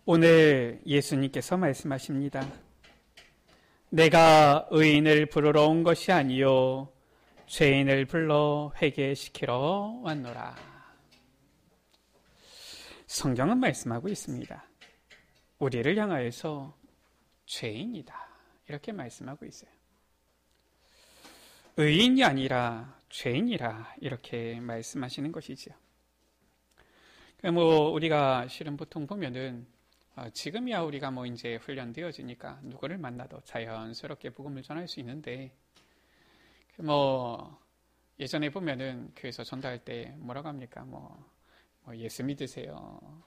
오늘 예수님께서 말씀하십니다. 내가 의인을 부르러 온 것이 아니요 죄인을 불러 회개시키러 왔노라. 성경은 말씀하고 있습니다. 우리를 향하여서 죄인이다 이렇게 말씀하고 있어요. 의인이 아니라 죄인이라 이렇게 말씀하시는 것이지요. 우리가 실은 보통 보면은 지금이야 우리가 이제 훈련되어지니까 누구를 만나도 자연스럽게 복음을 전할 수 있는데 예전에 보면은 교회에서 전도할 때 뭐라고 합니까? 예수 믿으세요.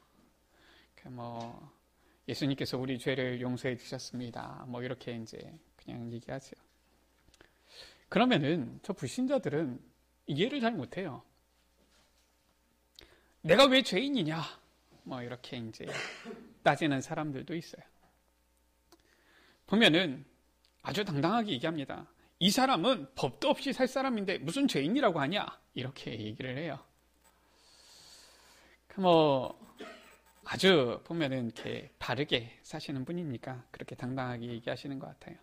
예수님께서 우리 죄를 용서해 주셨습니다. 이렇게 이제 그냥 얘기하죠. 그러면은 저 불신자들은 이해를 잘 못해요. 내가 왜 죄인이냐? 이렇게 이제 따지는 사람들도 있어요. 보면은 아주 당당하게 얘기합니다. 이 사람은 법도 없이 살 사람인데 무슨 죄인이라고 하냐? 이렇게 얘기를 해요. 아주 보면은 이렇게 바르게 사시는 분이니까 그렇게 당당하게 얘기하시는 것 같아요.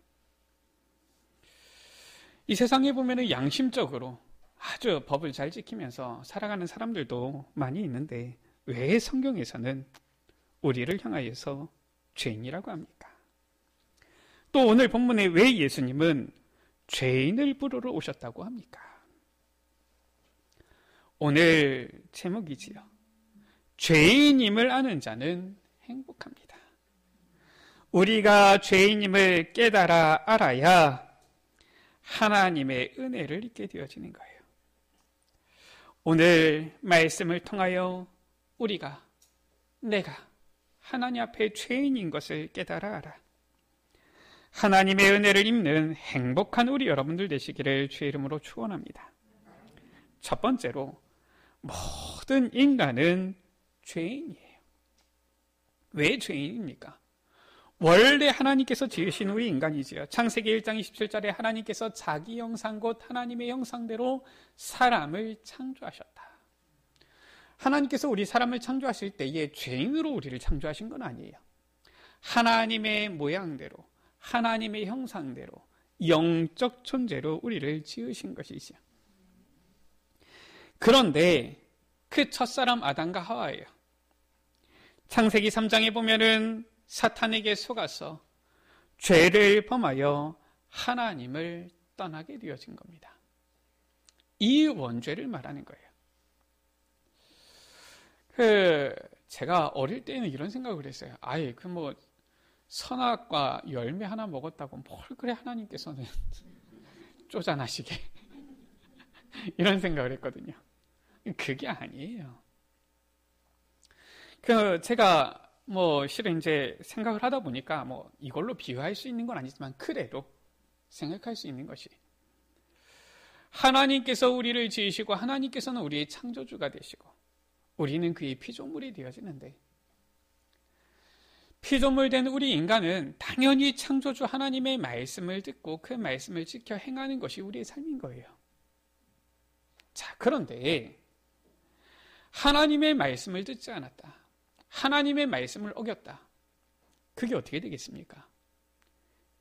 이 세상에 보면은 양심적으로 아주 법을 잘 지키면서 살아가는 사람들도 많이 있는데 왜 성경에서는 우리를 향하여서 죄인이라고 합니까? 또 오늘 본문에 왜 예수님은 죄인을 부르러 오셨다고 합니까? 오늘 제목이지요. 죄인임을 아는 자는 행복합니다. 우리가 죄인임을 깨달아 알아야 하나님의 은혜를 잊게 되어지는 거예요. 오늘 말씀을 통하여 내가 하나님 앞에 죄인인 것을 깨달아 알아 하나님의 은혜를 입는 행복한 우리 여러분들 되시기를 주의 이름으로 축원합니다. 첫 번째로 모든 인간은 죄인이에요. 왜 죄인입니까? 원래 하나님께서 지으신 우리 인간이지요. 창세기 1장 27절에 하나님께서 자기 형상 곧 하나님의 형상대로 사람을 창조하셨다. 하나님께서 우리 사람을 창조하실 때에 죄인으로 우리를 창조하신 건 아니에요. 하나님의 모양대로 하나님의 형상대로 영적 존재로 우리를 지으신 것이죠. 그런데 그 첫사람 아담과 하와예요. 창세기 3장에 보면은 사탄에게 속아서 죄를 범하여 하나님을 떠나게 되어진 겁니다. 이 원죄를 말하는 거예요. 제가 어릴 때는 이런 생각을 했어요. 선악과 열매 하나 먹었다고 뭘 그래 하나님께서는 쪼잔하시게 이런 생각을 했거든요. 그게 아니에요. 제가 실은 이제 생각을 하다 보니까 이걸로 비유할 수 있는 건 아니지만 그래도 생각할 수 있는 것이 하나님께서 우리를 지으시고 하나님께서는 우리의 창조주가 되시고 우리는 그의 피조물이 되어지는데 피조물 된 우리 인간은 당연히 창조주 하나님의 말씀을 듣고 그 말씀을 지켜 행하는 것이 우리의 삶인 거예요. 자, 그런데 하나님의 말씀을 듣지 않았다. 하나님의 말씀을 어겼다. 그게 어떻게 되겠습니까?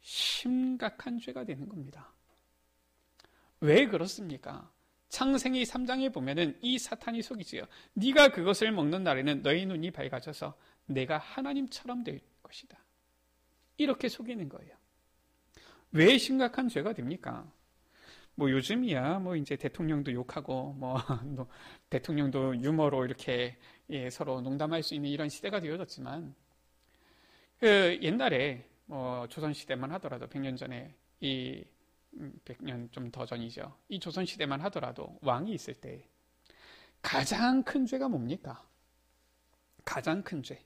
심각한 죄가 되는 겁니다. 왜 그렇습니까? 창세기 3장에 보면은 이 사탄이 속이지요. 네가 그것을 먹는 날에는 너의 눈이 밝아져서 내가 하나님처럼 될 것이다. 이렇게 속이는 거예요. 왜 심각한 죄가 됩니까? 요즘이야 이제 대통령도 욕하고 대통령도 유머로 이렇게 서로 농담할 수 있는 이런 시대가 되어졌지만 옛날에 조선시대만 하더라도 100년 전에 100년 좀 더 전이죠. 이 조선시대만 하더라도 왕이 있을 때 가장 큰 죄가 뭡니까? 가장 큰 죄.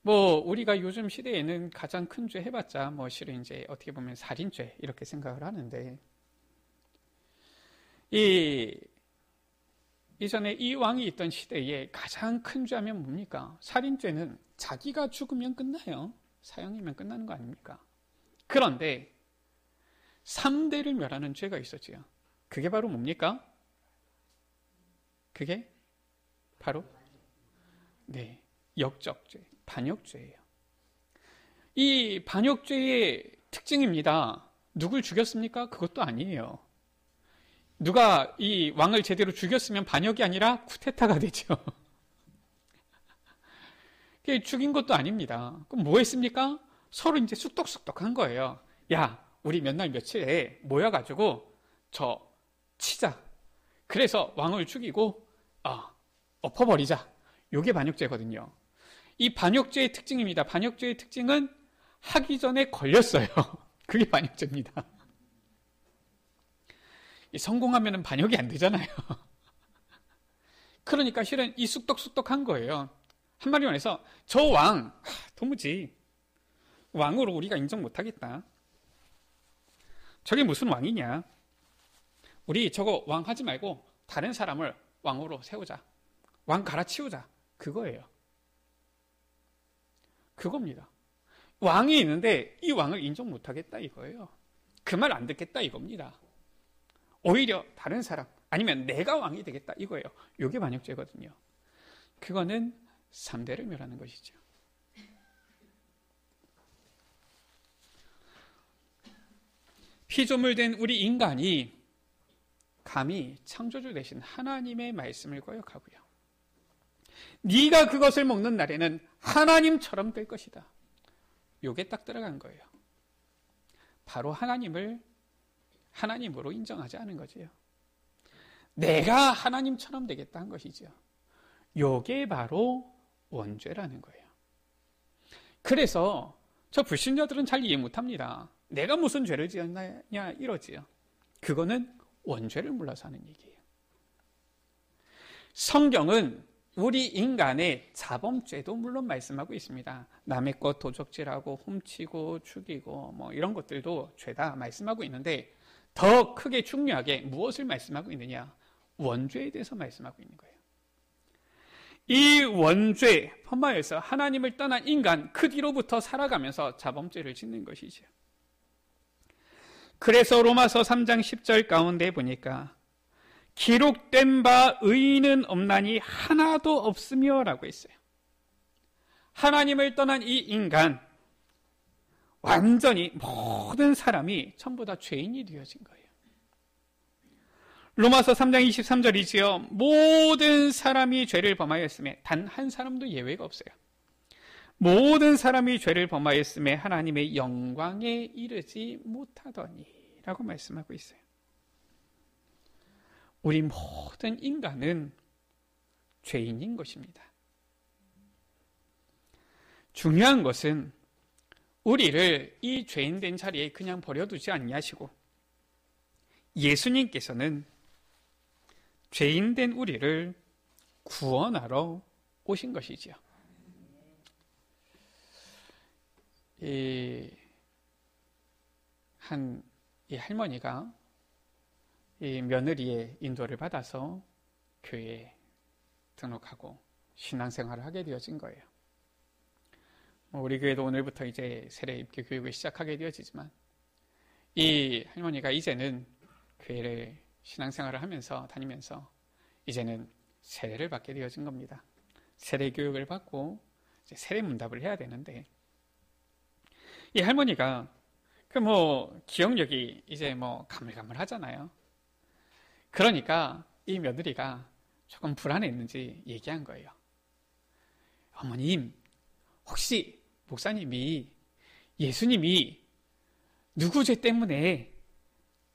우리가 요즘 시대에는 가장 큰 죄 해봤자 실은 이제 어떻게 보면 살인죄 이렇게 생각을 하는데 이전에 이 왕이 있던 시대에 가장 큰 죄하면 뭡니까? 살인죄는 자기가 죽으면 끝나요. 사형이면 끝나는 거 아닙니까? 그런데 3대를 멸하는 죄가 있었지요. 그게 바로 뭡니까? 그게 바로 역적죄, 반역죄예요. 이 반역죄의 특징입니다. 누굴 죽였습니까? 그것도 아니에요. 누가 이 왕을 제대로 죽였으면 반역이 아니라 쿠데타가 되죠. 죽인 것도 아닙니다. 그럼 뭐 했습니까? 서로 이제 쑥덕쑥덕 한 거예요. 야, 우리 몇 날 며칠에 모여가지고 저 치자. 그래서 왕을 죽이고 엎어버리자. 요게 반역죄거든요. 이 반역죄의 특징입니다. 반역죄의 특징은 하기 전에 걸렸어요. 그게 반역죄입니다. 성공하면 반역이 안 되잖아요. 그러니까 실은 이 쑥덕쑥덕한 거예요. 한마디 말해서 저 왕 도무지 왕으로 우리가 인정 못하겠다. 저게 무슨 왕이냐. 우리 저거 왕 하지 말고 다른 사람을 왕으로 세우자. 왕 갈아치우자. 그거예요. 그겁니다. 왕이 있는데 이 왕을 인정 못하겠다 이거예요. 그 말 안 듣겠다 이겁니다. 오히려 다른 사람 아니면 내가 왕이 되겠다 이거예요. 이게 반역죄거든요. 그거는 3대를 멸하는 것이죠. 피조물된 우리 인간이 감히 창조주 되신 하나님의 말씀을 거역하고요. 네가 그것을 먹는 날에는 하나님처럼 될 것이다. 요게 딱 들어간 거예요. 바로 하나님을 하나님으로 인정하지 않은 거지요. 내가 하나님처럼 되겠다 한 것이죠. 요게 바로 원죄라는 거예요. 그래서 저 불신자들은 잘 이해 못합니다. 내가 무슨 죄를 지었냐 이러지요. 그거는 원죄를 몰라서 하는 얘기예요. 성경은 우리 인간의 자범죄도 물론 말씀하고 있습니다. 남의 것 도적질하고 훔치고 죽이고 뭐 이런 것들도 죄다 말씀하고 있는데 더 크게 중요하게 무엇을 말씀하고 있느냐? 원죄에 대해서 말씀하고 있는 거예요. 이 원죄, 험마에서 하나님을 떠난 인간 그 뒤로부터 살아가면서 자범죄를 짓는 것이죠. 그래서 로마서 3장 10절 가운데 보니까 기록된 바 의인은 없나니 하나도 없으며 라고 했어요. 하나님을 떠난 이 인간 완전히 모든 사람이 전부 다 죄인이 되어진 거예요. 로마서 3장 23절이지요. 모든 사람이 죄를 범하였음에 단 한 사람도 예외가 없어요. 모든 사람이 죄를 범하였음에 하나님의 영광에 이르지 못하더니 라고 말씀하고 있어요. 우리 모든 인간은 죄인인 것입니다. 중요한 것은 우리를 이 죄인된 자리에 그냥 버려두지 아니하시고 예수님께서는 죄인된 우리를 구원하러 오신 것이지요. 이 할머니가 이 며느리의 인도를 받아서 교회에 등록하고 신앙생활을 하게 되어진 거예요. 우리 교회도 오늘부터 이제 세례 입교 교육을 시작하게 되어지지만 이 할머니가 이제는 교회를 신앙생활을 하면서 다니면서 이제는 세례를 받게 되어진 겁니다. 세례 교육을 받고 이제 세례 문답을 해야 되는데 이 할머니가 기억력이 이제 가물가물하잖아요. 그러니까 이 며느리가 조금 불안했는지 얘기한 거예요. 어머님, 혹시 목사님이 예수님이 누구 죄 때문에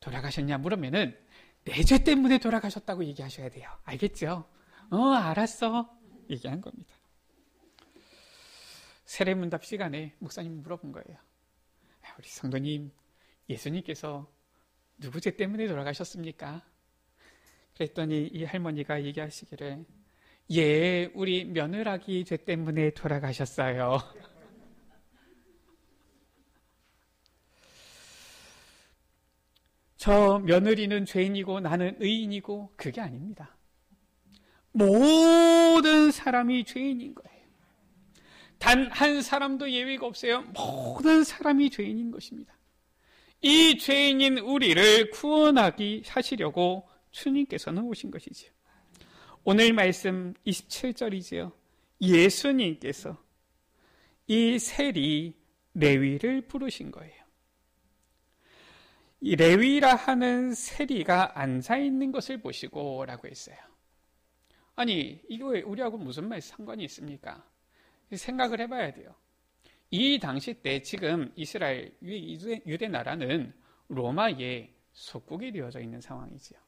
돌아가셨냐 물으면은 내 죄 때문에 돌아가셨다고 얘기하셔야 돼요. 알겠죠? 알았어. 얘기한 겁니다. 세례문답 시간에 목사님이 물어본 거예요. 우리 성도님, 예수님께서 누구 죄 때문에 돌아가셨습니까? 그랬더니 이 할머니가 얘기하시기를 예, 우리 며느라기 죄 때문에 돌아가셨어요. 저 며느리는 죄인이고 나는 의인이고 그게 아닙니다. 모든 사람이 죄인인 거예요. 단 한 사람도 예외가 없어요. 모든 사람이 죄인인 것입니다. 이 죄인인 우리를 구원하기 하시려고 주님께서는 오신 것이지요. 오늘 말씀 27절이지요. 예수님께서 이 세리 레위를 부르신 거예요. 이 레위라 하는 세리가 앉아있는 것을 보시고 라고 했어요. 아니, 이거 우리하고 무슨 말 상관이 있습니까? 생각을 해봐야 돼요. 이 당시 때 지금 이스라엘, 유대 나라는 로마의 속국이 되어져 있는 상황이지요.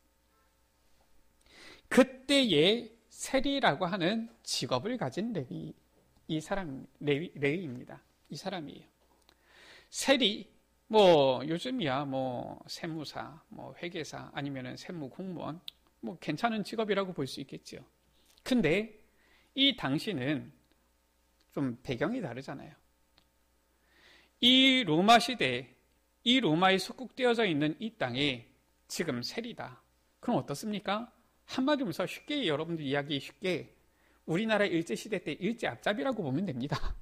그때의 세리라고 하는 직업을 가진 레위입니다. 이 사람이에요. 세리, 요즘이야 세무사, 회계사, 아니면은 세무공무원, 괜찮은 직업이라고 볼 수 있겠죠. 근데 이 당시는 좀 배경이 다르잖아요. 이 로마 시대, 이 로마에 속국되어져 있는 이 땅에 지금 세리다. 그럼 어떻습니까? 한마디로 해서 쉽게 여러분들 이야기 쉽게 우리나라 일제시대 때 일제 앞잡이라고 보면 됩니다.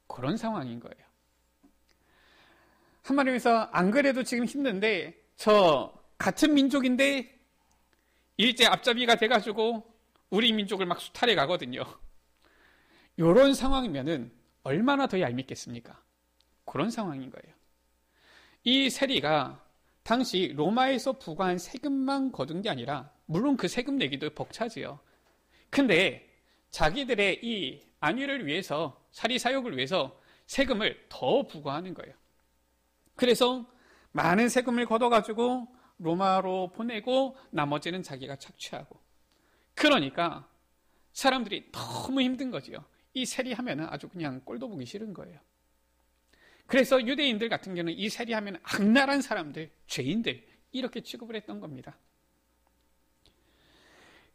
그런 상황인 거예요. 한마디로 해서 안 그래도 지금 힘든데 저 같은 민족인데 일제 앞잡이가 돼가지고 우리 민족을 막 수탈해 가거든요. 이런 상황이면은 얼마나 더 얄밉겠습니까? 그런 상황인 거예요. 이 세리가 당시 로마에서 부과한 세금만 거둔 게 아니라 물론 그 세금 내기도 벅차지요. 근데 자기들의 이 안위를 위해서, 사리사욕을 위해서 세금을 더 부과하는 거예요. 그래서 많은 세금을 걷어가지고 로마로 보내고 나머지는 자기가 착취하고. 그러니까 사람들이 너무 힘든 거지요. 이 세리하면 아주 그냥 꼴도 보기 싫은 거예요. 그래서 유대인들 같은 경우는 이 세리하면 악랄한 사람들, 죄인들 이렇게 취급을 했던 겁니다.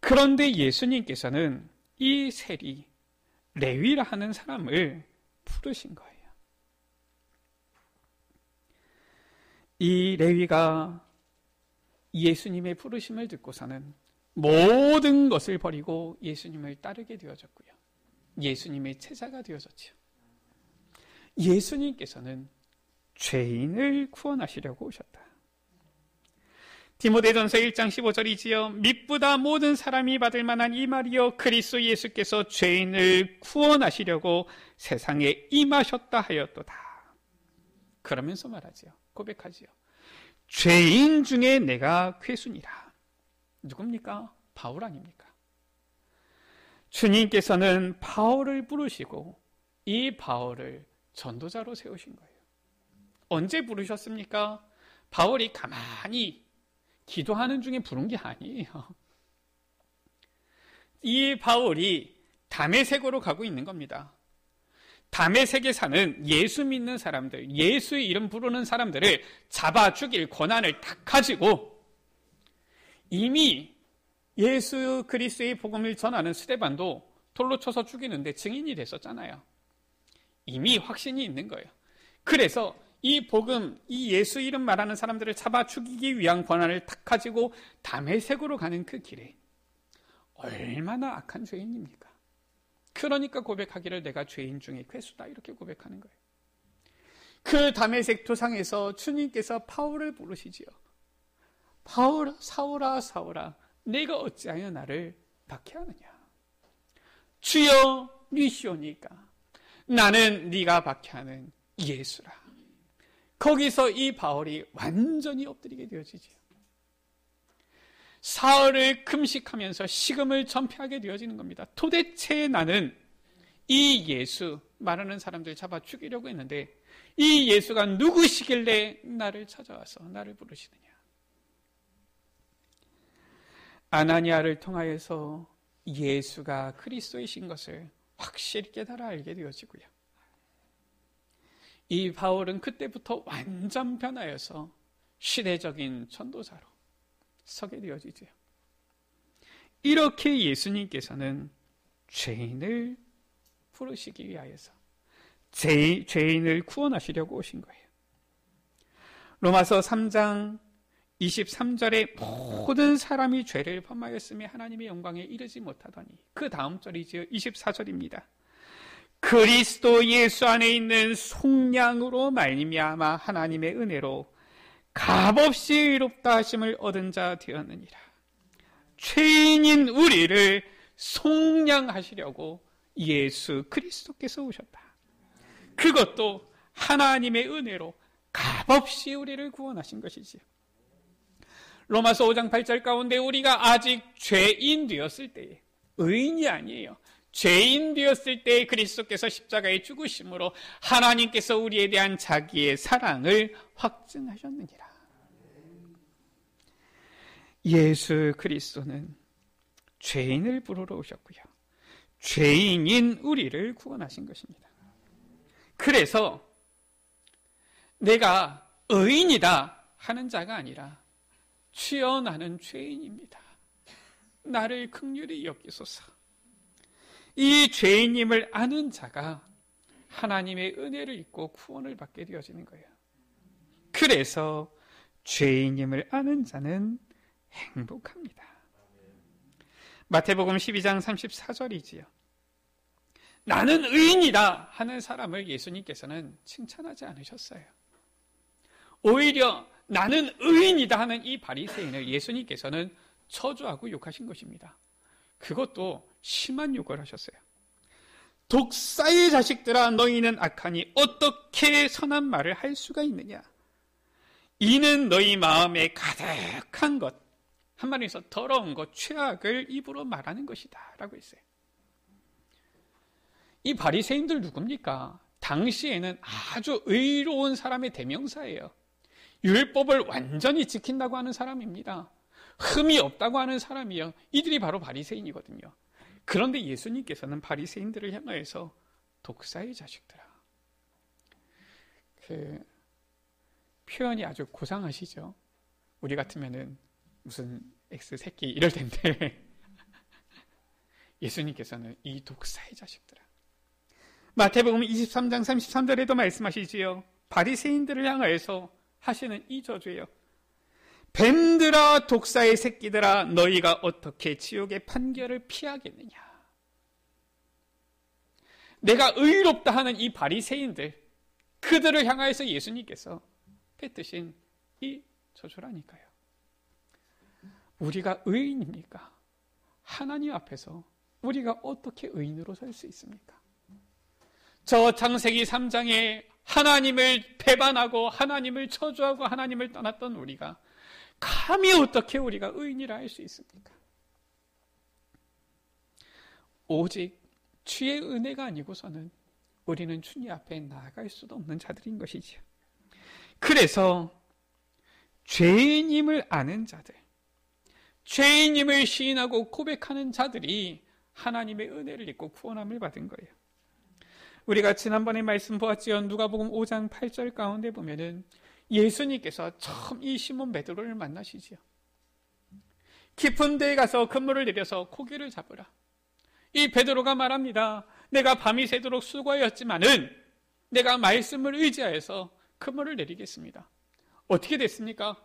그런데 예수님께서는 이 세리, 레위라 하는 사람을 부르신 거예요. 이 레위가 예수님의 부르심을 듣고서는 모든 것을 버리고 예수님을 따르게 되어졌고요. 예수님의 제자가 되어졌죠. 예수님께서는 죄인을 구원하시려고 오셨다. 디모데전서 1장 15절이지요. 믿보다 모든 사람이 받을 만한 이 말이요 그리스도 예수께서 죄인을 구원하시려고 세상에 임하셨다 하였도다. 그러면서 말하지요. 고백하지요. 죄인 중에 내가 괴순이라. 누굽니까? 바울 아닙니까? 주님께서는 바울을 부르시고 이 바울을 전도자로 세우신 거예요. 언제 부르셨습니까? 바울이 가만히 기도하는 중에 부른 게 아니에요. 이 바울이 다메섹으로 가고 있는 겁니다. 다메섹에 사는 예수 믿는 사람들, 예수의 이름 부르는 사람들을 잡아 죽일 권한을 다 가지고 이미 예수 그리스도의 복음을 전하는 스데반도 돌로 쳐서 죽이는데 증인이 됐었잖아요. 이미 확신이 있는 거예요. 그래서 이 복음, 이 예수 이름 말하는 사람들을 잡아 죽이기 위한 권한을 탁 가지고 다메섹으로 가는 그 길에 얼마나 악한 죄인입니까? 그러니까 고백하기를 내가 죄인 중에 괴수다 이렇게 고백하는 거예요. 그 다메섹 도상에서 주님께서 바울을 부르시지요. 바울, 사울아 사울아 내가 어찌하여 나를 박해하느냐? 주여 니시오니까 나는 네가 박해하는 예수라. 거기서 이 바울이 완전히 엎드리게 되어지지요. 사흘을 금식하면서 식음을 전폐하게 되어지는 겁니다. 도대체 나는 이 예수 말하는 사람들 잡아 죽이려고 했는데 이 예수가 누구시길래 나를 찾아와서 나를 부르시느냐. 아나니아를 통하여서 예수가 그리스도이신 것을 확실히 깨달아 알게 되어지고요. 이 바울은 그때부터 완전 변하여서 시대적인 전도자로 서게 되어지죠. 이렇게 예수님께서는 죄인을 부르시기 위하여서 죄인을 구원하시려고 오신 거예요. 로마서 3장 23절에 모든 사람이 죄를 범하였으며 하나님의 영광에 이르지 못하더니 그 다음 절이지요. 24절입니다. 그리스도 예수 안에 있는 속량으로 말미암아 하나님의 은혜로 값없이 의롭다 하심을 얻은 자 되었느니라. 죄인인 우리를 속량하시려고 예수 그리스도께서 오셨다. 그것도 하나님의 은혜로 값없이 우리를 구원하신 것이지요. 로마서 5장 8절 가운데 우리가 아직 죄인 되었을 때에, 의인이 아니에요, 죄인 되었을 때에 그리스도께서 십자가에 죽으심으로 하나님께서 우리에 대한 자기의 사랑을 확증하셨느니라. 예수 그리스도는 죄인을 부르러 오셨고요, 죄인인 우리를 구원하신 것입니다. 그래서 내가 의인이다 하는 자가 아니라 주여 나는 죄인입니다, 나를 긍휼히 여기소서, 이 죄인임을 아는 자가 하나님의 은혜를 입고 구원을 받게 되어지는 거예요. 그래서 죄인임을 아는 자는 행복합니다. 마태복음 12장 34절이지요. 나는 의인이다 하는 사람을 예수님께서는 칭찬하지 않으셨어요. 오히려 나는 의인이다 하는 이 바리새인을 예수님께서는 저주하고 욕하신 것입니다. 그것도 심한 욕을 하셨어요. 독사의 자식들아, 너희는 악하니 어떻게 선한 말을 할 수가 있느냐? 이는 너희 마음에 가득한 것, 한마디에서 더러운 것, 최악을 입으로 말하는 것이다 라고 했어요. 이 바리새인들 누굽니까? 당시에는 아주 의로운 사람의 대명사예요. 율법을 완전히 지킨다고 하는 사람입니다. 흠이 없다고 하는 사람이요, 이들이 바로 바리새인이거든요. 그런데 예수님께서는 바리새인들을 향하여서 독사의 자식들아, 그 표현이 아주 고상하시죠. 우리 같으면은 무슨 X 새끼 이럴 텐데 예수님께서는 이 독사의 자식들아. 마태복음 23장 33절에도 말씀하시지요. 바리새인들을 향하여서 하시는 이 저주예요. 뱀들아, 독사의 새끼들아, 너희가 어떻게 지옥의 판결을 피하겠느냐? 내가 의롭다 하는 이 바리새인들, 그들을 향하여서 예수님께서 뱉으신 이 저주라니까요. 우리가 의인입니까? 하나님 앞에서 우리가 어떻게 의인으로 설 수 있습니까? 저 창세기 3장에 하나님을 배반하고 하나님을 저주하고 하나님을 떠났던 우리가 감히 어떻게 우리가 의인이라 할 수 있습니까? 오직 주의 은혜가 아니고서는 우리는 주님 앞에 나아갈 수도 없는 자들인 것이지요. 그래서 죄인임을 아는 자들, 죄인임을 시인하고 고백하는 자들이 하나님의 은혜를 입고 구원함을 받은 거예요. 우리가 지난번에 말씀 보았지요. 누가복음 5장 8절 가운데 보면은 예수님께서 처음 이 시몬 베드로를 만나시지요. 깊은 데에 가서 그물을 내려서 고기를 잡으라. 이 베드로가 말합니다. 내가 밤이 새도록 수고하였지만은 내가 말씀을 의지하여서 그물을 내리겠습니다. 어떻게 됐습니까?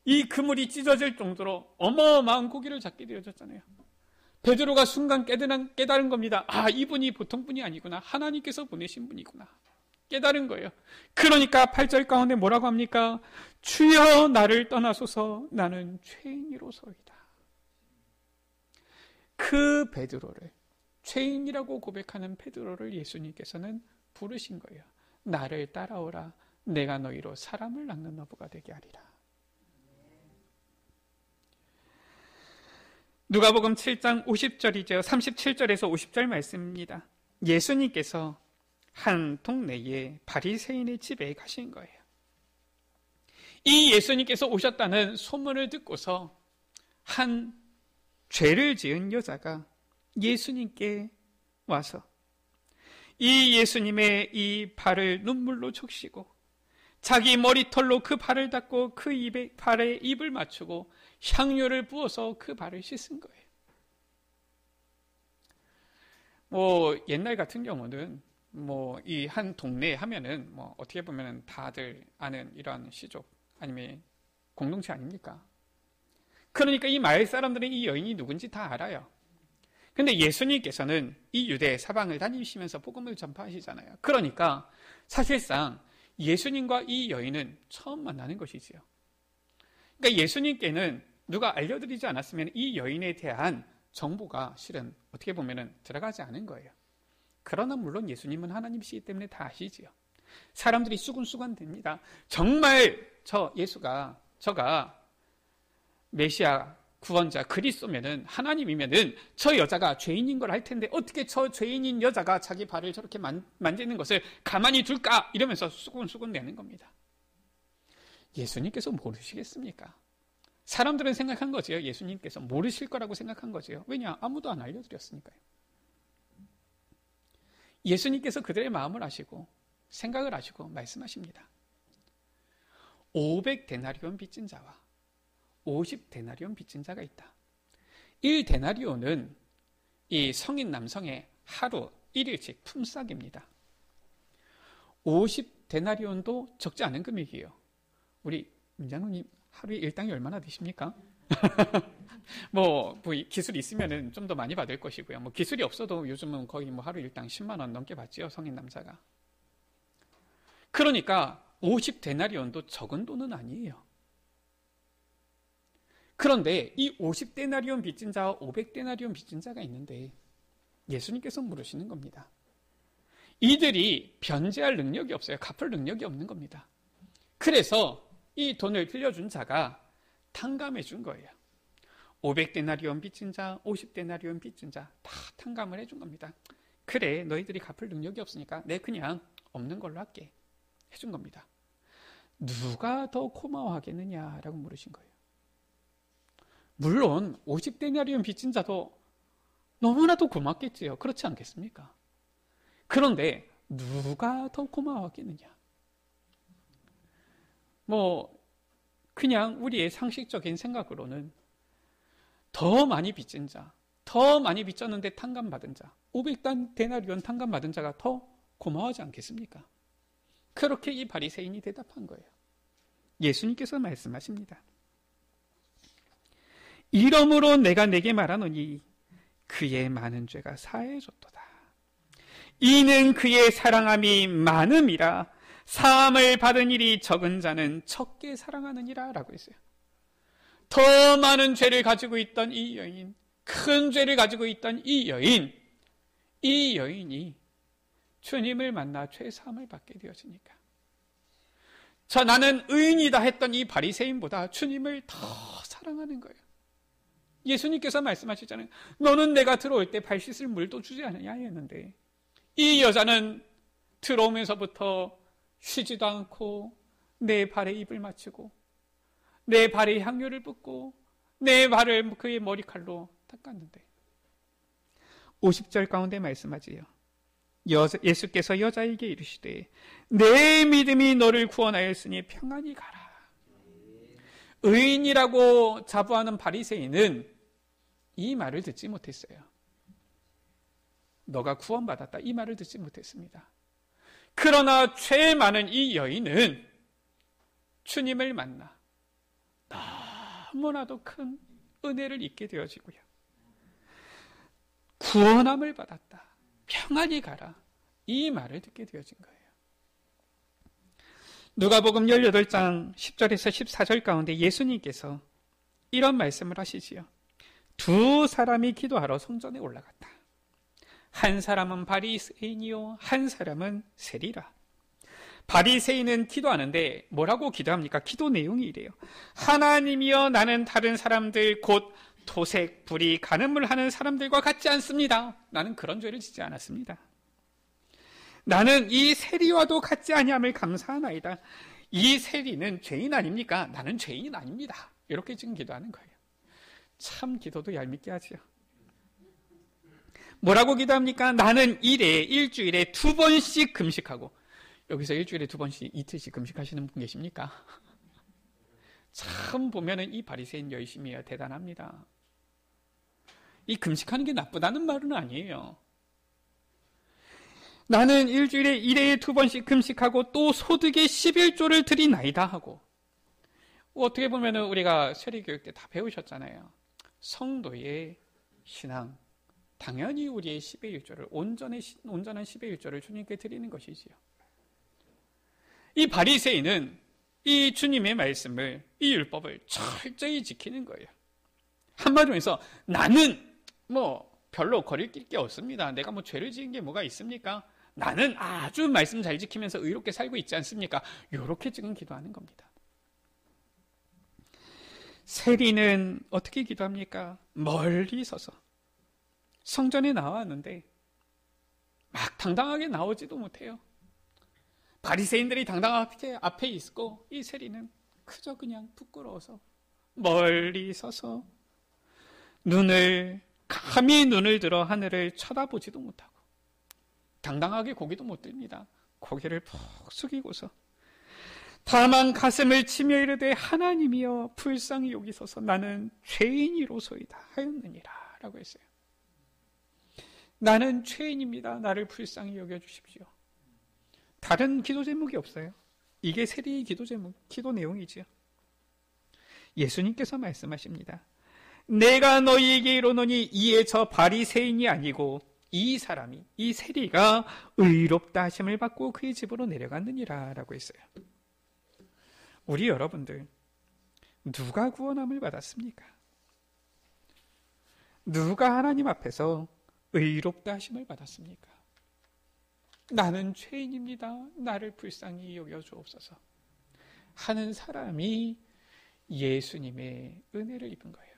이 그물이 찢어질 정도로 어마어마한 고기를 잡게 되어졌잖아요. 베드로가 순간 깨달은 겁니다. 아, 이분이 보통 분이 아니구나. 하나님께서 보내신 분이구나. 깨달은 거예요. 그러니까 8절 가운데 뭐라고 합니까? 주여 나를 떠나소서, 나는 죄인이로소이다. 그 베드로를, 죄인이라고 고백하는 베드로를 예수님께서는 부르신 거예요. 나를 따라오라. 내가 너희로 사람을 낚는 어부가 되게 하리라. 누가복음 7장 50절이죠. 37절에서 50절 말씀입니다. 예수님께서 한 동네에 바리새인의 집에 가신 거예요. 이 예수님께서 오셨다는 소문을 듣고서 한 죄를 지은 여자가 예수님께 와서 이 예수님의 이 발을 눈물로 적시고 자기 머리털로 그 발을 닦고 그 발에 입을 맞추고 향유를 부어서 그 발을 씻은 거예요. 옛날 같은 경우는 이 한 동네 하면은 어떻게 보면은 다들 아는 이런 시족 아니면 공동체 아닙니까? 그러니까 이 마을 사람들은 이 여인이 누군지 다 알아요. 근데 예수님께서는 이 유대 사방을 다니시면서 복음을 전파하시잖아요. 그러니까 사실상 예수님과 이 여인은 처음 만나는 것이지요. 그러니까 예수님께는 누가 알려드리지 않았으면 이 여인에 대한 정보가 실은 어떻게 보면은 들어가지 않은 거예요. 그러나 물론 예수님은 하나님이시기 때문에 다 아시지요. 사람들이 수군수군 됩니다. 정말 저가 메시아 구원자 그리스도면은, 하나님이면은 저 여자가 죄인인 걸 알 텐데 어떻게 저 죄인인 여자가 자기 발을 저렇게 만지는 것을 가만히 둘까? 이러면서 수군수군 내는 겁니다. 예수님께서 모르시겠습니까? 사람들은 생각한 거죠. 예수님께서 모르실 거라고 생각한 거죠. 왜냐? 아무도 안 알려드렸으니까요. 예수님께서 그들의 마음을 아시고 생각을 아시고 말씀하십니다. 500데나리온 빚진 자와 50데나리온 빚진 자가 있다. 1데나리온은 이 성인 남성의 하루 1일씩 품삯입니다. 50데나리온도 적지 않은 금액이에요. 우리 민장로님 하루에 일당이 얼마나 되십니까? 뭐 기술이 있으면은 좀 더 많이 받을 것이고요. 뭐 기술이 없어도 요즘은 거의 뭐 하루 일당 10만 원 넘게 받지요, 성인 남자가. 그러니까 50데나리온도 적은 돈은 아니에요. 그런데 이 50데나리온 빚진 자와 500데나리온 빚진 자가 있는데 예수님께서 물으시는 겁니다. 이들이 변제할 능력이 없어요. 갚을 능력이 없는 겁니다. 그래서 이 돈을 빌려준 자가 탕감해 준 거예요. 500데나리온 빚진 자, 50데나리온 빚진 자 다 탕감을 해준 겁니다. 그래, 너희들이 갚을 능력이 없으니까 내 그냥 없는 걸로 할게 해준 겁니다. 누가 더 고마워하겠느냐라고 물으신 거예요. 물론 50데나리온 빚진 자도 너무나도 고맙겠지요. 그렇지 않겠습니까? 그런데 누가 더 고마워하겠느냐? 그냥 우리의 상식적인 생각으로는 더 많이 빚진 자, 더 많이 빚졌는데 탕감받은 자, 500데나리온 탕감받은 자가 더 고마워하지 않겠습니까? 그렇게 이 바리새인이 대답한 거예요. 예수님께서 말씀하십니다. 이러므로 내가 내게 말하노니 그의 많은 죄가 사해졌도다. 이는 그의 사랑함이 많음이라. 사함을 받은 일이 적은 자는 적게 사랑하느니라 라고 했어요. 더 많은 죄를 가지고 있던 이 여인, 큰 죄를 가지고 있던 이 여인이 주님을 만나 죄 사함을 받게 되어지니까 나는 의인이다 했던 이 바리새인보다 주님을 더 사랑하는 거예요. 예수님께서 말씀하셨잖아요. 너는 내가 들어올 때 발 씻을 물도 주지 않느냐 했는데 이 여자는 들어오면서부터 쉬지도 않고 내 발에 입을 맞추고 내 발에 향유를 붓고 내 발을 그의 머리칼로 닦았는데 50절 가운데 말씀하지요. 예수께서 여자에게 이르시되 내 믿음이 너를 구원하였으니 평안히 가라. 의인이라고 자부하는 바리새인은 이 말을 듣지 못했어요. 너가 구원받았다 이 말을 듣지 못했습니다. 그러나 죄 많은 이 여인은 주님을 만나 너무나도 큰 은혜를 입게 되어지고요. 구원함을 받았다. 평안히 가라. 이 말을 듣게 되어진 거예요. 누가복음 18장 10절에서 14절 가운데 예수님께서 이런 말씀을 하시지요. 두 사람이 기도하러 성전에 올라갔다. 한 사람은 바리새인이요 한 사람은 세리라. 바리새인은 기도하는데 뭐라고 기도합니까? 기도 내용이 이래요. 하나님이여 나는 다른 사람들 곧 토색, 불의, 간음을 하는 사람들과 같지 않습니다. 나는 그런 죄를 짓지 않았습니다. 나는 이 세리와도 같지 아니함을 감사하나이다. 이 세리는 죄인 아닙니까? 나는 죄인 아닙니다. 이렇게 지금 기도하는 거예요. 참 기도도 얄밉게 하지요. 뭐라고 기도합니까? 나는 일주일에 2번씩 금식하고, 여기서 일주일에 2번씩 이틀씩 금식하시는 분 계십니까? 참 보면은 이 바리새인 열심히 해요. 대단합니다. 이 금식하는 게 나쁘다는 말은 아니에요. 나는 일주일에 1회에 2번씩 금식하고 또 소득의 11조를 드리나이다 하고, 어떻게 보면은 우리가 세리교육 때 다 배우셨잖아요. 성도의 신앙, 당연히 우리의 10의 1조를 온전한 10의 1조를 주님께 드리는 것이지요. 이 바리새인은 이 주님의 말씀을, 이 율법을 철저히 지키는 거예요. 한마디로 해서 나는 별로 거릴 게 없습니다. 내가 뭐 죄를 지은 게 뭐가 있습니까? 나는 아주 말씀 잘 지키면서 의롭게 살고 있지 않습니까? 이렇게 지금 기도하는 겁니다. 세리는 어떻게 기도합니까? 멀리 서서 성전에 나왔는데 막 당당하게 나오지도 못해요. 바리새인들이 당당하게 앞에 있고 이 세리는 그저 그냥 부끄러워서 멀리 서서 감히 눈을 들어 하늘을 쳐다보지도 못하고 당당하게 고개도 못 듭니다. 고개를 푹 숙이고서 다만 가슴을 치며 이르되 하나님이여 불쌍히 여기소서 나는 죄인이로소이다 하였느니라 라고 했어요. 나는 죄인입니다. 나를 불쌍히 여겨주십시오. 다른 기도 제목이 없어요. 이게 세리의 기도 제목, 기도 내용이지요. 예수님께서 말씀하십니다. 내가 너희에게 이르노니 이에 저 바리새인이 아니고 이 사람이, 이 세리가 의롭다 하심을 받고 그의 집으로 내려갔느니라 라고 했어요. 우리 여러분들 누가 구원함을 받았습니까? 누가 하나님 앞에서 의롭다 하심을 받았습니까? 나는 죄인입니다. 나를 불쌍히 여겨주옵소서 하는 사람이 예수님의 은혜를 입은 거예요.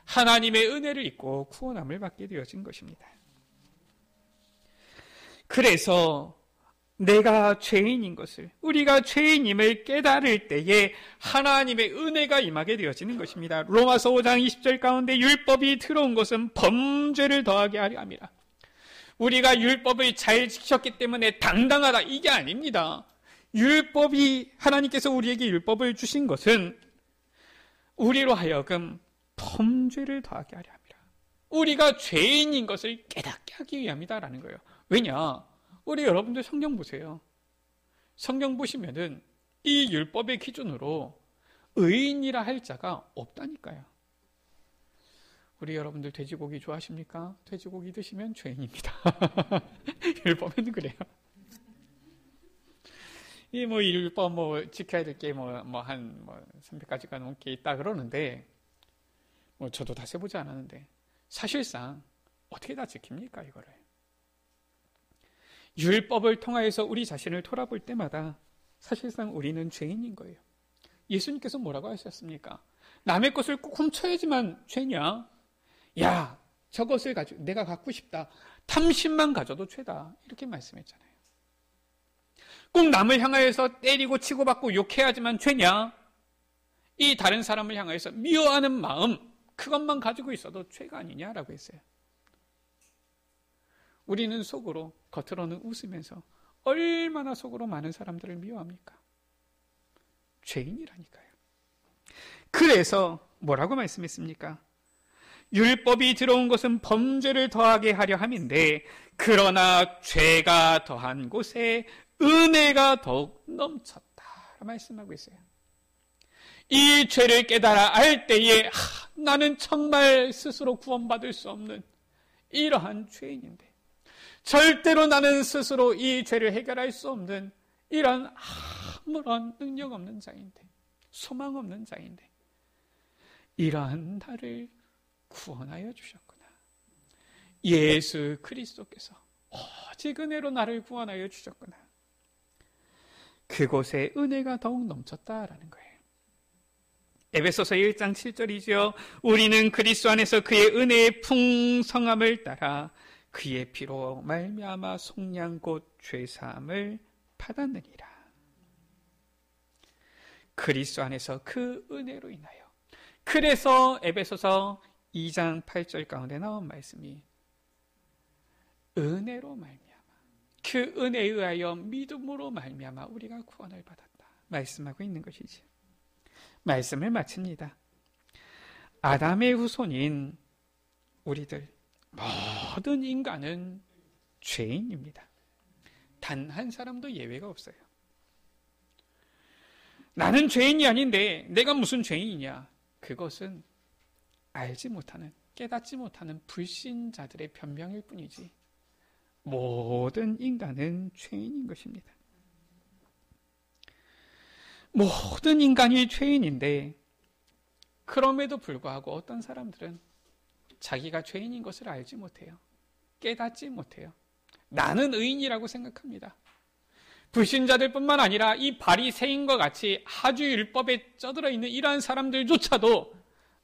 하나님의 은혜를 입고 구원함을 받게 되어진 것입니다. 그래서 내가 죄인인 것을, 우리가 죄인임을 깨달을 때에 하나님의 은혜가 임하게 되어지는 것입니다. 로마서 5장 20절 가운데 율법이 들어온 것은 범죄를 더하게 하려 함이라. 우리가 율법을 잘 지켰기 때문에 당당하다, 이게 아닙니다. 하나님께서 우리에게 율법을 주신 것은 우리로 하여금 범죄를 더하게 하려 함이라. 우리가 죄인인 것을 깨닫게 하기 위함이다라는 거예요. 왜냐? 우리 여러분들 성경 보세요. 성경 보시면은 이 율법의 기준으로 의인이라 할 자가 없다니까요. 우리 여러분들 돼지고기 좋아하십니까? 돼지고기 드시면 죄인입니다. 율법은 그래요. 이 율법 지켜야 될 게 한 300가지가 넘게 있다 그러는데 저도 다 세보지 않았는데 사실상 어떻게 다 지킵니까 이거를? 율법을 통하여서 우리 자신을 돌아볼 때마다 사실상 우리는 죄인인 거예요. 예수님께서 뭐라고 하셨습니까? 남의 것을 꼭 훔쳐야지만 죄냐? 야, 저것을 가지고 내가 갖고 싶다. 탐심만 가져도 죄다. 이렇게 말씀했잖아요. 꼭 남을 향하여서 때리고 치고받고 욕해야지만 죄냐? 이 다른 사람을 향하여서 미워하는 마음, 그것만 가지고 있어도 죄가 아니냐라고 했어요. 우리는 속으로, 겉으로는 웃으면서 얼마나 속으로 많은 사람들을 미워합니까? 죄인이라니까요. 그래서 뭐라고 말씀했습니까? 율법이 들어온 것은 범죄를 더하게 하려 함인데 그러나 죄가 더한 곳에 은혜가 더욱 넘쳤다 말씀하고 있어요. 이 죄를 깨달아 알 때에 나는 정말 스스로 구원받을 수 없는 이러한 죄인인데, 절대로 나는 스스로 이 죄를 해결할 수 없는 이런 아무런 능력 없는 자인데, 소망 없는 자인데 이러한 나를 구원하여 주셨구나. 예수 그리스도께서 오직 은혜로 나를 구원하여 주셨구나. 그곳에 은혜가 더욱 넘쳤다라는 거예요. 에베소서 1장 7절이죠. 우리는 그리스도 안에서 그의 은혜의 풍성함을 따라 그의 피로 말미암아 속량 곧 죄사함을 받았느니라. 그리스도 안에서 그 은혜로 인하여. 그래서 에베소서 2장 8절 가운데 나온 말씀이 은혜로 말미암아, 그 은혜에 의하여 믿음으로 말미암아 우리가 구원을 받았다 말씀하고 있는 것이지. 말씀을 마칩니다. 아담의 후손인 우리들 모든 인간은 죄인입니다. 단 한 사람도 예외가 없어요. 나는 죄인이 아닌데 내가 무슨 죄인이냐? 그것은 알지 못하는, 깨닫지 못하는 불신자들의 변명일 뿐이지 모든 인간은 죄인인 것입니다. 모든 인간이 죄인인데 그럼에도 불구하고 어떤 사람들은 자기가 죄인인 것을 알지 못해요. 깨닫지 못해요. 나는 의인이라고 생각합니다. 불신자들 뿐만 아니라 이 바리새인과 같이 아주 율법에 쩌들어 있는 이러한 사람들조차도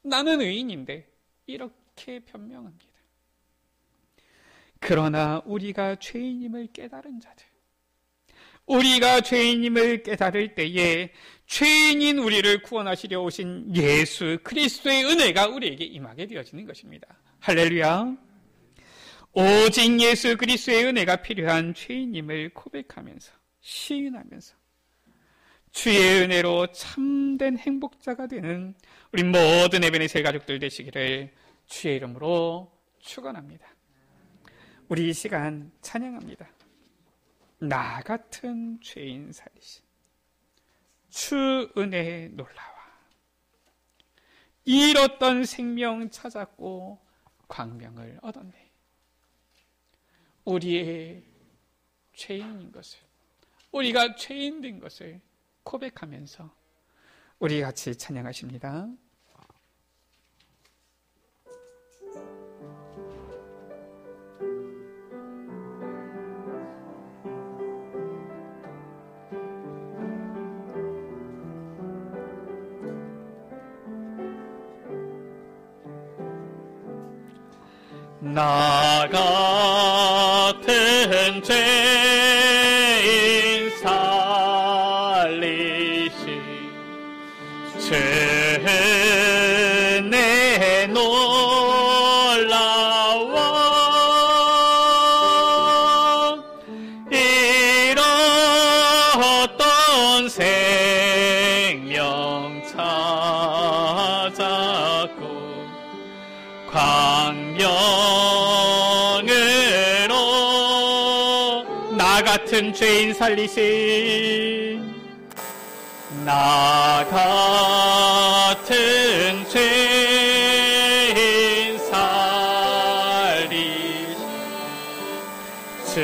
나는 의인인데 이렇게 변명합니다. 그러나 우리가 죄인임을 깨달은 자들, 우리가 죄인임을 깨달을 때에 죄인인 우리를 구원하시려 오신 예수 그리스도의 은혜가 우리에게 임하게 되어지는 것입니다. 할렐루야. 오직 예수 그리스도의 은혜가 필요한 죄인임을 고백하면서 시인하면서 주의 은혜로 참된 행복자가 되는 우리 모든 에베네셀 가족들 되시기를 주의 이름으로 축원합니다. 우리 이 시간 찬양합니다. 나 같은 죄인 살리신 주 은혜에 놀라와 잃었던 생명 찾았고 광명을 얻었네. 우리의 죄인인 것을, 우리가 죄인된 것을 고백하면서 우리 같이 찬양하십니다. 나 같은 죄인 살리신 주 은혜 놀라워 잃었던 생명 찾았고 광명으로 나 같은 죄인 살리신 나 같은 죄인 살리신 주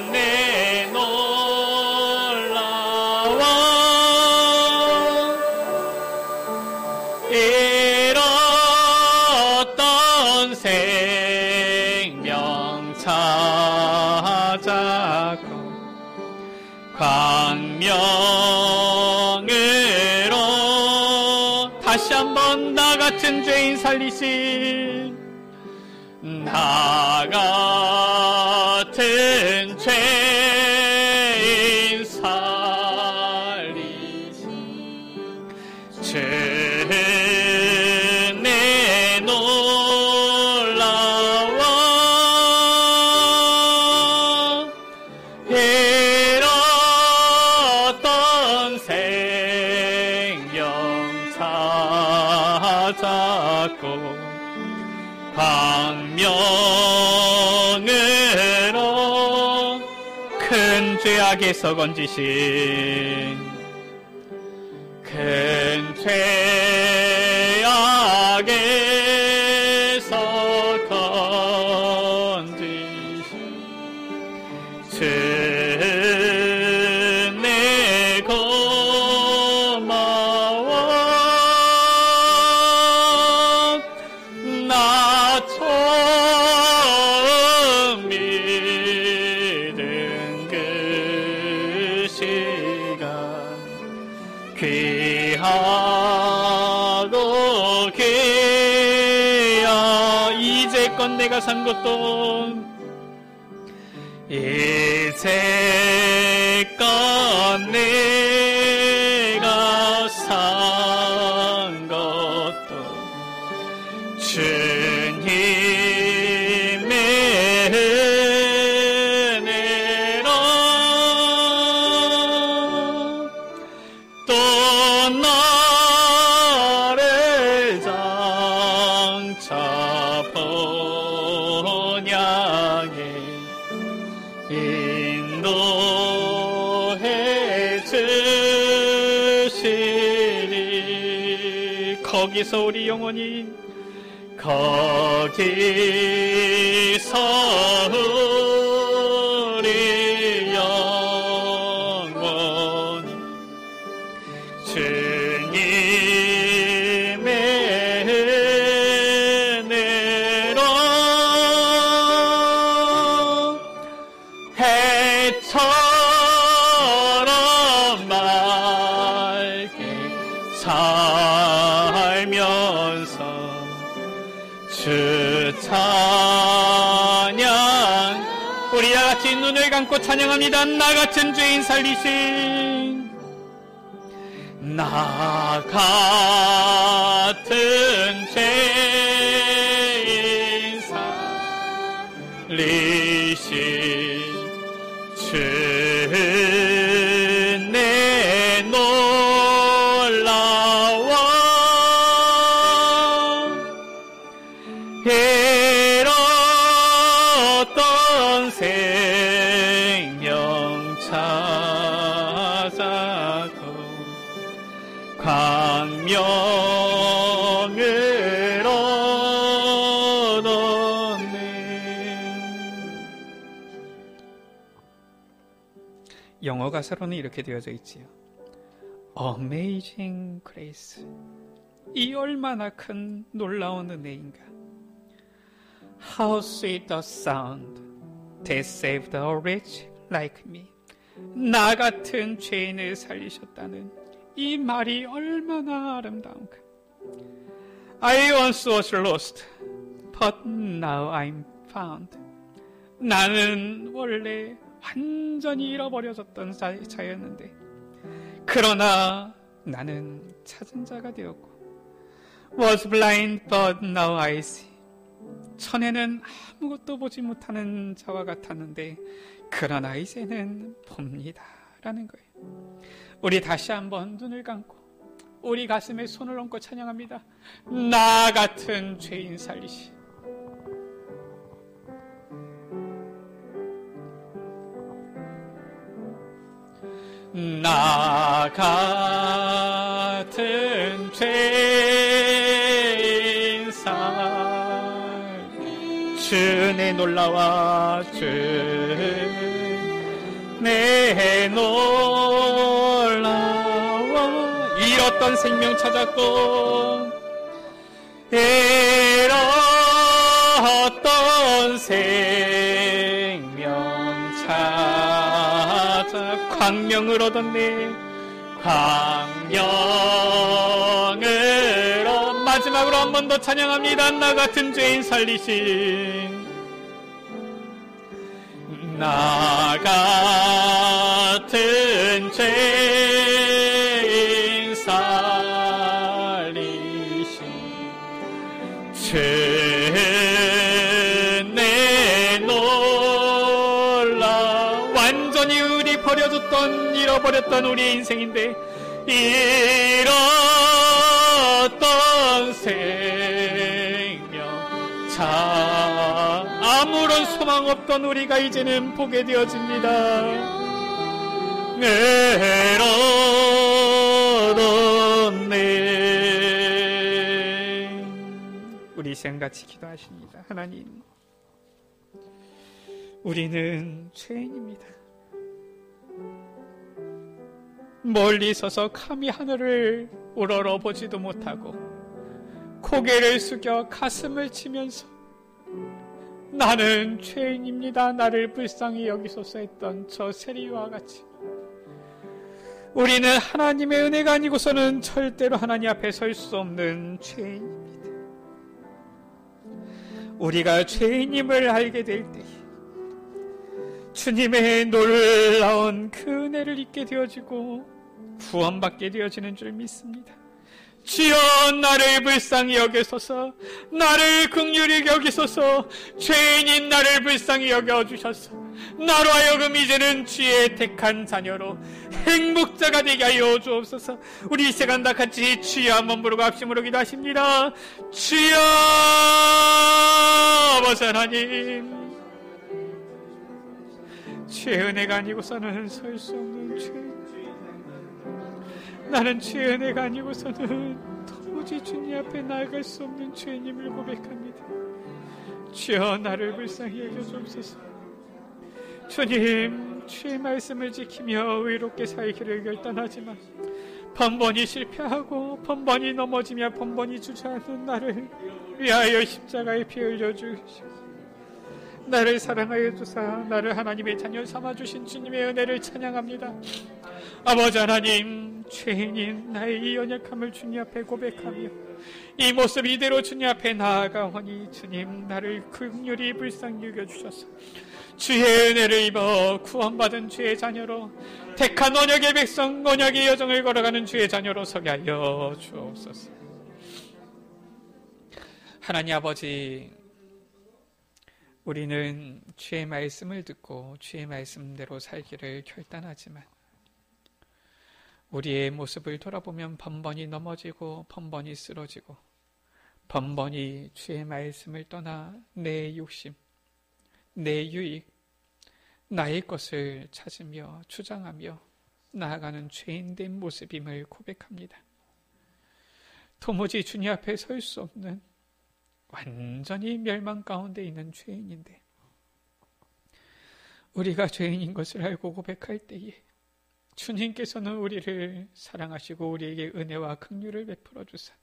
은혜 놀라워 잃었던 생명 찾았고 광명으로 다시 한번 나 같은 죄인 살리신 나 같은 죄인 살리신 주 은혜 놀라워 잃었던 생명 찾았고 광명으로 큰 죄악에서 건지신 큰 죄악에서 건지신 주 은혜 고마워 나 처음 믿은 그 시간 귀하고 귀야 이제껏 내가 산 것도 이제껏 내가 산 것도 주님의 은혜로 또 나를 장차 본향에 인도해 주시리 거기서 우리 영혼이 거기서 우리 영혼이 주님의 같이 눈을 감고 찬양합니다. 나 같은 죄인 살리신, 나 같은 죄인 살리신 주 내 놀라워 잃었던 생명 찾아도 광명을 얻었네. 영어 가사로는 이렇게 되어져 있지요. Amazing Grace. 이 얼마나 큰 놀라운 은혜인가. How sweet the sound that saved a wretch like me. 나 같은 죄인을 살리셨다는 이 말이 얼마나 아름다운가. I once was lost, but now I'm found. 나는 원래 완전히 잃어버려졌던 자였는데, 그러나 나는 찾은 자가 되었고, was blind but now I see. 전에는 아무것도 보지 못하는 자와 같았는데 그러나 이제는 봅니다 라는 거예요. 우리 다시 한번 눈을 감고 우리 가슴에 손을 얹고 찬양합니다. 나 같은 죄인 살리시. 나 같은 죄인 주 내 놀라와 주 내 놀라와 잃었던 생명 찾았고 잃었던 생명 찾아 광명을 얻었네. 광명을 마지막으로 한 번 더 찬양합니다. 나 같은 죄인 살리신, 나 같은 죄인 살리신 주 내 놀라. 완전히 잃어버렸던 우리의 인생인데 잃었던 생명 아무런 소망 없던 우리가 이제는 보게 되어집니다. 얻었네. 우리 생같이 기도하십니다. 하나님, 우리는 죄인입니다. 멀리 서서 감히 하늘을 우러러보지도 못하고 고개를 숙여 가슴을 치면서 나는 죄인입니다, 나를 불쌍히 여기소서 했던 저 세리와 같이 우리는 하나님의 은혜가 아니고서는 절대로 하나님 앞에 설 수 없는 죄인입니다. 우리가 죄인임을 알게 될 때 주님의 놀라운 그 은혜를 잊게 되어지고 구원받게 되어지는 줄 믿습니다. 주여, 나를 불쌍히 여기소서, 나를 긍휼히 여기소서. 죄인인 나를 불쌍히 여겨주셔서 나로 하여금 이제는 주의 택한 자녀로 행복자가 되게 하여 주옵소서. 우리 이 시간 다 같이 주여 한번 부르고 합심으로 기도하십니다. 주여, 아버지 하나님, 주의 은혜가 아니고서는 설 수 없는 죄인, 나는 주의 은혜가 아니고서는 도무지 주님 앞에 나아갈 수 없는 죄인임을 고백합니다. 주여, 나를 불쌍히 여겨주옵소서. 주님, 주의 말씀을 지키며 의롭게 살기를 결단하지만 번번이 실패하고 번번이 넘어지며 번번이 주저하는 나를 위하여 십자가에 피 흘려주시고 나를 사랑하여 주사 나를 하나님의 자녀 삼아주신 주님의 은혜를 찬양합니다. 아버지 하나님, 죄인인 나의 이 연약함을 주님 앞에 고백하며 이 모습 이대로 주님 앞에 나아가오니 주님 나를 긍휼히 불쌍히 여겨주셔서 주의 은혜를 입어 구원받은 주의 자녀로 택한 언약의 백성, 언약의 여정을 걸어가는 주의 자녀로 서게 하여 주옵소서. 하나님 아버지, 우리는 주의 말씀을 듣고 주의 말씀대로 살기를 결단하지만 우리의 모습을 돌아보면 번번이 넘어지고 번번이 쓰러지고 번번이 주의 말씀을 떠나 내 욕심, 내 유익, 나의 것을 찾으며 주장하며 나아가는 죄인된 모습임을 고백합니다. 도무지 주님 앞에 설 수 없는 완전히 멸망 가운데 있는 죄인인데 우리가 죄인인 것을 알고 고백할 때에 주님께서는 우리를 사랑하시고 우리에게 은혜와 긍휼을 베풀어 주사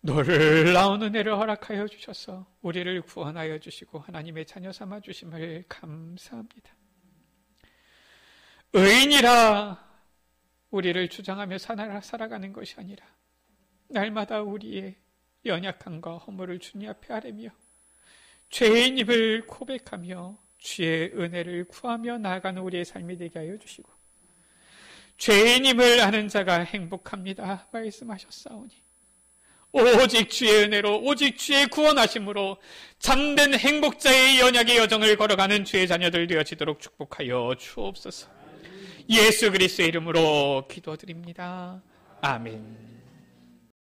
놀라운 은혜를 허락하여 주셔서 우리를 구원하여 주시고 하나님의 자녀 삼아 주심을 감사합니다. 의인이라 우리를 주장하며 살아가는 것이 아니라 날마다 우리의 연약함과 허물을 주님 앞에 아뢰며 죄인임을 고백하며 주의 은혜를 구하며 나아가는 우리의 삶이 되게 하여 주시고 죄인임을 아는 자가 행복합니다 말씀하셨사오니 오직 주의 은혜로 오직 주의 구원하심으로 참된 행복자의 연약의 여정을 걸어가는 주의 자녀들 되어지도록 축복하여 주옵소서. 예수 그리스도의 이름으로 기도드립니다. 아멘.